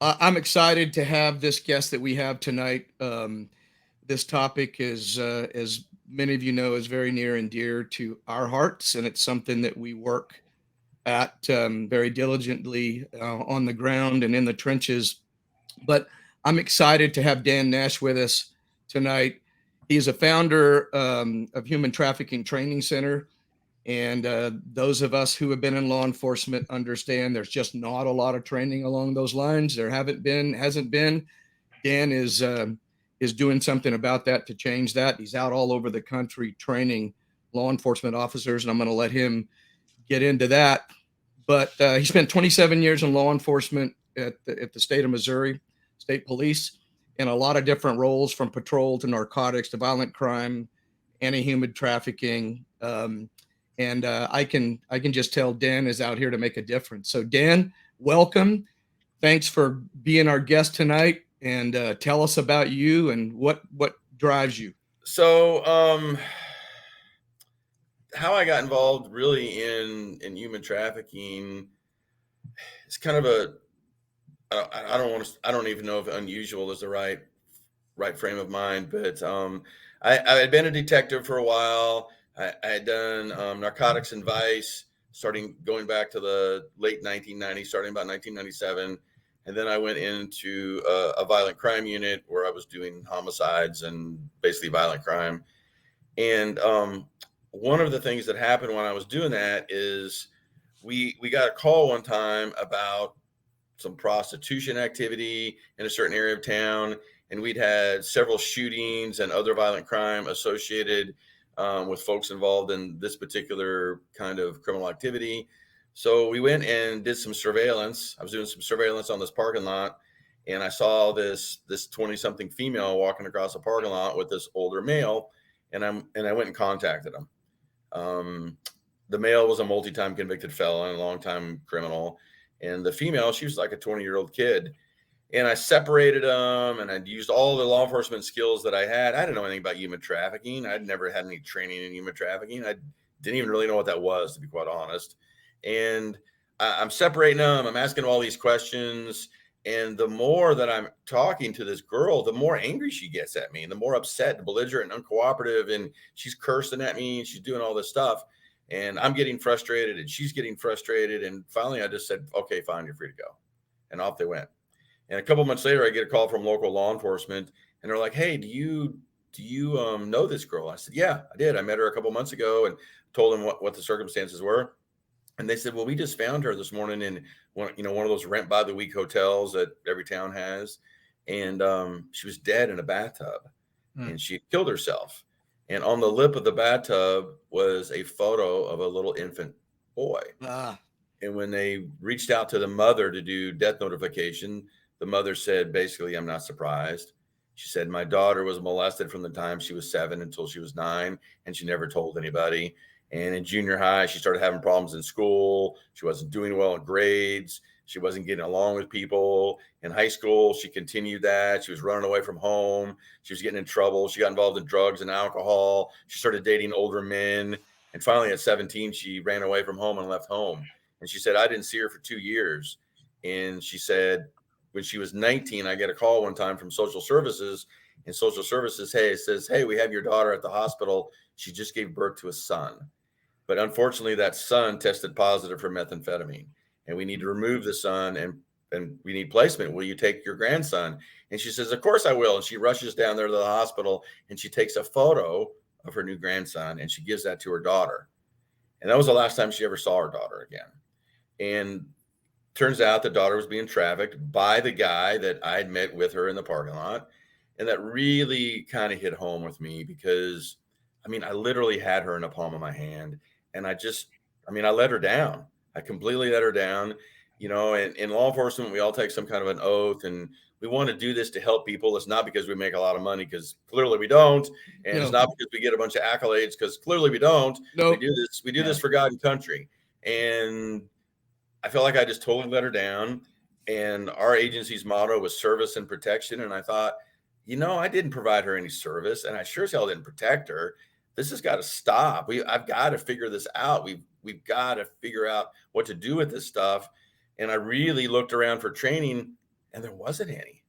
I'm excited to have this guest that we have tonight. This topic is, as many of you know, is very near and dear to our hearts, and it's something that we work at very diligently on the ground and in the trenches. But I'm excited to have Dan Nash with us tonight. He's a founder of Human Trafficking Training Center. And those of us who have been in law enforcement understand there's just not a lot of training along those lines. There haven't been, hasn't been. Dan is doing something about that to change that. He's out all over the country training law enforcement officers, and I'm going to let him get into that. But he spent 27 years in law enforcement at the state of Missouri, state police, in a lot of different roles, from patrol to narcotics to violent crime, anti-human trafficking. And I can just tell Dan is out here to make a difference. So Dan, welcome. Thanks for being our guest tonight, and tell us about you and what drives you. So, how I got involved really in human trafficking is kind of a I don't want to I don't even know if unusual is the right frame of mind, but I had been a detective for a while. I had done narcotics and vice, starting going back to the late 1990s, starting about 1997. And then I went into a violent crime unit where I was doing homicides and basically violent crime. And one of the things that happened when I was doing that is we got a call one time about some prostitution activity in a certain area of town, and we'd had several shootings and other violent crime associated with folks involved in this particular kind of criminal activity. So we went and did some surveillance. I was doing some surveillance on this parking lot, and I saw this 20 something female walking across the parking lot with this older male, and I went and contacted him. The male was a multi-time convicted felon, a long-time criminal, and the female, she was like a 20-year-old kid. And I separated them, and I used all the law enforcement skills that I had. I didn't know anything about human trafficking. I'd never had any training in human trafficking. I didn't even really know what that was, to be quite honest. And I'm separating them. I'm asking all these questions. And the more that I'm talking to this girl, the more angry she gets at me, and the more upset, belligerent, and uncooperative. And she's cursing at me, and she's doing all this stuff. And I'm getting frustrated, and she's getting frustrated. And finally, I just said, okay, fine, you're free to go. And off they went. And a couple months later, I get a call from local law enforcement, and they're like, "Hey, do you know this girl?" I said, "Yeah, I did. I met her a couple months ago," and told them what the circumstances were. And they said, "Well, we just found her this morning in one of those rent by the week hotels that every town has, and she was dead in a bathtub, Hmm. and she had killed herself. And on the lip of the bathtub was a photo of a little infant boy." Ah, And when they reached out to the mother to do death notification, the mother said, basically, "I'm not surprised." She said, "My daughter was molested from the time she was 7 until she was 9, and she never told anybody. And in junior high, she started having problems in school. She wasn't doing well in grades. She wasn't getting along with people. In high school, she continued that. She was running away from home. She was getting in trouble. She got involved in drugs and alcohol. She started dating older men. And finally, at 17, she ran away from home and left home. And she said, I didn't see her for 2 years." And she said, when she was 19, I get a call one time from social services, and social services, hey, it says, "Hey, we have your daughter at the hospital. She just gave birth to a son. But unfortunately, that son tested positive for methamphetamine, and we need to remove the son, and we need placement. Will you take your grandson?" And she says, "Of course I will." And she rushes down there to the hospital, and she takes a photo of her new grandson, and she gives that to her daughter. And that was the last time she ever saw her daughter again. And turns out the daughter was being trafficked by the guy that I'd met with her in the parking lot. And that really kind of hit home with me because, I mean, I literally had her in the palm of my hand. And I let her down. I completely let her down. And in law enforcement, we all take some kind of an oath, and we want to do this to help people. It's not because we make a lot of money, because clearly we don't. And it's no, not because we get a bunch of accolades, because clearly we don't. We nope. do this. We do Yeah. this for God and country. And I feel like I just totally let her down. And our agency's motto was service and protection. And I thought, I didn't provide her any service, and I sure as hell didn't protect her. This has got to stop. I've got to figure this out. We've got to figure out what to do with this stuff. And I really looked around for training, and there wasn't any.